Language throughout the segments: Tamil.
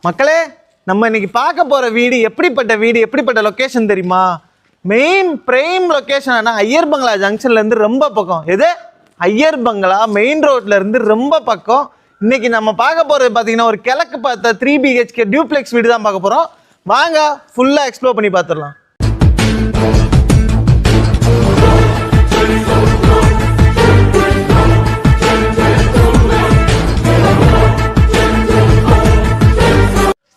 மக்களே, நம்ம இன்னைக்கு பார்க்க போற வீடு எப்படிப்பட்ட லொகேஷன் தெரியுமா? மெயின் பிரைம் லொகேஷன் ஐயர் பங்களா ஜங்ஷன்ல இருந்து ரொம்ப பக்கம். எது ஐயர் பங்களா மெயின் ரோட்ல இருந்து ரொம்ப பக்கம். இன்னைக்கு நம்ம பார்க்க போறது பாத்தீங்கன்னா ஒரு கிழக்கு பார்த்த 3 BHK டியூப்ளெக்ஸ் வீடு தான் பார்க்க போறோம். வாங்க ஃபுல்லா எக்ஸ்ப்ளோர் பண்ணி பார்த்துடலாம்.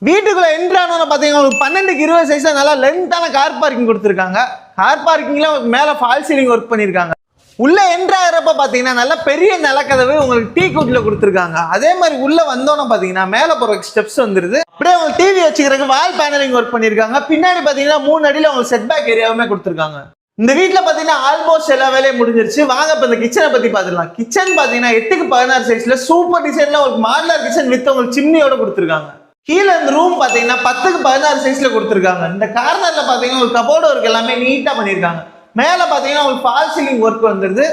வீட்டுக்குள்ள என்ட்ரானு பாத்தீங்கன்னா உங்களுக்கு 12க்கு 20 சைஸ்ல நல்லா லென்த்தான கார் பார்க்கிங் கொடுத்துருக்காங்க. கார் பார்க்கிங்ல மேல ஃபால் சீலிங் ஒர்க் பண்ணிருக்காங்க. உள்ள என்ட்ராகிறப்ப பாத்தீங்கன்னா நல்ல பெரிய நிலக்கதவு உங்களுக்கு டீ குட்ல கொடுத்துருக்காங்க. அதே மாதிரி உள்ள வந்தோன்னு பாத்தீங்கன்னா மேல போற ஸ்டெப்ஸ் வந்துருது. அப்படியே உங்களுக்கு டிவி வச்சுக்கிறதுக்கு வால் பேனலிங் ஒர்க் பண்ணிருக்காங்க. பின்னாடி பாத்தீங்கன்னா 3 அடியில உங்களுக்கு செட் பேக் ஏரியாவுமே கொடுத்துருக்காங்க. இந்த வீட்டுல பாத்தீங்கன்னா ஆல்மோஸ்ட் எல்லா வேலையும் முடிஞ்சிருச்சு. வாங்க இப்ப இந்த கிச்சனை பத்தி பாத்துக்கலாம். கிச்சன் பாத்தீங்கன்னா 8க்கு 16 சைஸ்ல சூப்பர் டிசைன்ல உங்களுக்கு மாடலர் கிச்சன் வித் உங்களுக்கு சிம்னியோட கொடுத்துருக்காங்க. கீழே இந்த ரூம் பாத்தீங்கன்னா 10க்கு 16 சைஸ்ல கொடுத்துருக்காங்க. இந்த கார்னர்ல பாத்தீங்கன்னா ஒரு கபோர்டு ஒர்க் எல்லாமே நீட்டா பண்ணிருக்காங்க. மேல பாத்தீங்கன்னா ஒரு ஃபால் சீலிங் ஒர்க் வந்துருது.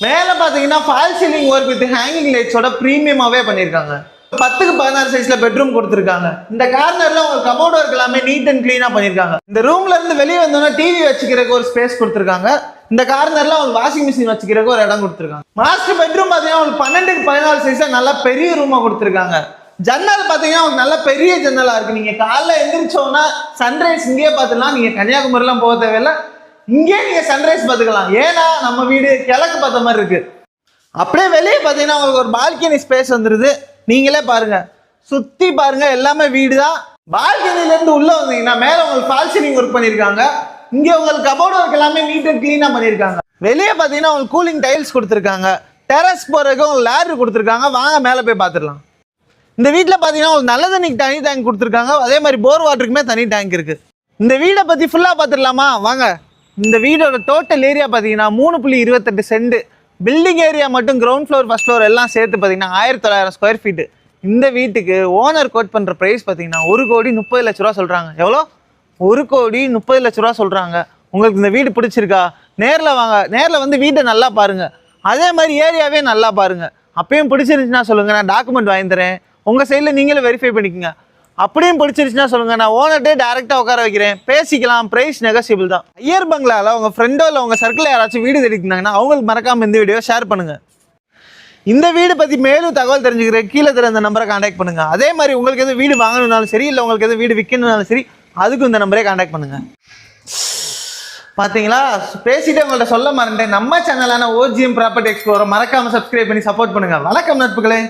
மேல பாத்தீங்கன்னா fall ceiling work with hanging லைட்ஸோட பிரீமியமாவே பண்ணிருக்காங்க. 10க்கு 16 சைஸ்ல பெட்ரூம் கொடுத்துருக்காங்க. இந்த கார்னர்ல உங்களுக்கு கபோர்டு ஒர்க் எல்லாமே நீட் அண்ட் கிளீனா பண்ணிருக்காங்க. இந்த ரூம்ல இருந்து வெளியே வந்தோம்னா டிவி வச்சுக்கிறதுக்கு ஒரு ஸ்பேஸ் கொடுத்துருக்காங்க. இந்த கார்னர்ல உங்களுக்கு வாஷிங் மிஷின் வச்சுக்கிறதுக்கு ஒரு இடம் கொடுத்துருக்காங்க. மாஸ்டர் பெட்ரூம் பாத்தீங்கன்னா உங்களுக்கு 12க்கு 14 சைஸ்ல நல்லா பெரிய ரூமா கொடுத்துருக்காங்க. ஜன்னல் பாத்தீங்கன்னா உங்களுக்கு நல்ல பெரிய ஜன்னலா இருக்கு. நீங்க காலைல எந்திரிச்சோன்னா சன்ரைஸ் இங்கேயே பார்த்துக்கலாம். நீங்க கன்னியாகுமரிலாம் போக தேவையில்லை, இங்கே நீங்க சன்ரைஸ் பார்த்துக்கலாம். ஏன்னா நம்ம வீடு கிழக்கு பார்த்த மாதிரி இருக்கு. அப்படியே வெளியே பாத்தீங்கன்னா உங்களுக்கு ஒரு பால்கனி ஸ்பேஸ் வந்துருது. நீங்களே பாருங்க, சுத்தி பாருங்க, எல்லாமே வீடு தான். பால்கனில இருந்து உள்ள வந்தீங்கன்னா மேல உங்களுக்கு ஃபால் சீலிங் ஒர்க் பண்ணிருக்காங்க. இங்க உங்களுக்கு கபோர்டு ஒர்க் எல்லாமே நீட் அண்ட் கிளீனா பண்ணிருக்காங்க. வெளியே பாத்தீங்கன்னா உங்களுக்கு கூலிங் டைல்ஸ் கொடுத்துருக்காங்க. டெரஸ் போறதுக்கு உங்களுக்கு லேடர் கொடுத்துருக்காங்க. வாங்க மேல போய் பார்த்துடலாம். இந்த வீட்டில் பார்த்தீங்கன்னா உங்களுக்கு நல்ல தண்ணிக்கு தனி டேங்க் கொடுத்துருக்காங்க. அதே மாதிரி போர் வாட்டருக்குமே தனி டேங்க் இருக்கு. இந்த வீடை பற்றி ஃபுல்லாக பார்த்துடலாமா? வாங்க. இந்த வீடோட டோட்டல் ஏரியா பார்த்தீங்கன்னா 3.28 சென்ட். பில்டிங் ஏரியா மட்டும் கிரவுண்ட் ஃப்ளோர் ஃபர்ஸ்ட் ஃப்ளோர் எல்லாம் சேர்த்து பார்த்தீங்கன்னா 1900 ஸ்கொயர் ஃபீட்டு. இந்த வீட்டுக்கு ஓனர் கோட் பண்ணுற ப்ரைஸ் பார்த்தீங்கன்னா 1,30,00,000 சொல்கிறாங்க. எவ்வளோ? 1,30,00,000 சொல்கிறாங்க. உங்களுக்கு இந்த வீடு பிடிச்சிருக்கா? நேரில் வாங்க. நேரில் வந்து வீட்டை நல்லா பாருங்கள். அதே மாதிரி ஏரியாவே நல்லா பாருங்கள். அப்பயும் பிடிச்சிருந்துச்சுன்னா சொல்லுங்கள், நான் டாக்குமெண்ட் வாங்கி தரேன். உங்கள் சைடில் நீங்களே வெரிஃபை பண்ணிக்கோங்க. அப்படியும் பிடிச்சிருச்சுன்னா சொல்லுங்கள், நான் ஓனர்ட்டே டேரெக்டாக உட்கார வைக்கிறேன், பேசிக்கலாம். ப்ரைஸ் நெகோசியபிள் தான். ஐயர் பங்களாவில் உங்கள் ஃப்ரெண்டோ இல்லை உங்கள் சர்க்கிளில் யாராச்சும் வீடு தெரிவிக்கிறாங்கன்னா அவங்களுக்கு மறக்காமல் இந்த வீடியோ ஷேர் பண்ணுங்கள். இந்த வீடு பற்றி மேலும் தகவல் தெரிஞ்சுக்கிறேன், கீழே தர இந்த நம்பரை கான்டாக்ட் பண்ணுங்கள். அதே மாதிரி உங்களுக்கு எதுவும் வீடு வாங்கணுன்னாலும் சரி, இல்லை உங்களுக்கு எதுவும் வீடு விற்கணுன்னாலும் சரி, அதுக்கும் இந்த நம்பரே கான்டாக்ட் பண்ணுங்கள். பார்த்தீங்களா, பேசிட்டு உங்கள்கிட்ட சொல்ல மறந்தேன். நம்ம சேனலான OGM ப்ராப்பர்ட்டி எக்ஸ்ப்ளோரை மறக்காமல் சப்ஸ்கிரைப் பண்ணி சப்போர்ட் பண்ணுங்கள். வணக்கம் நட்புகளே.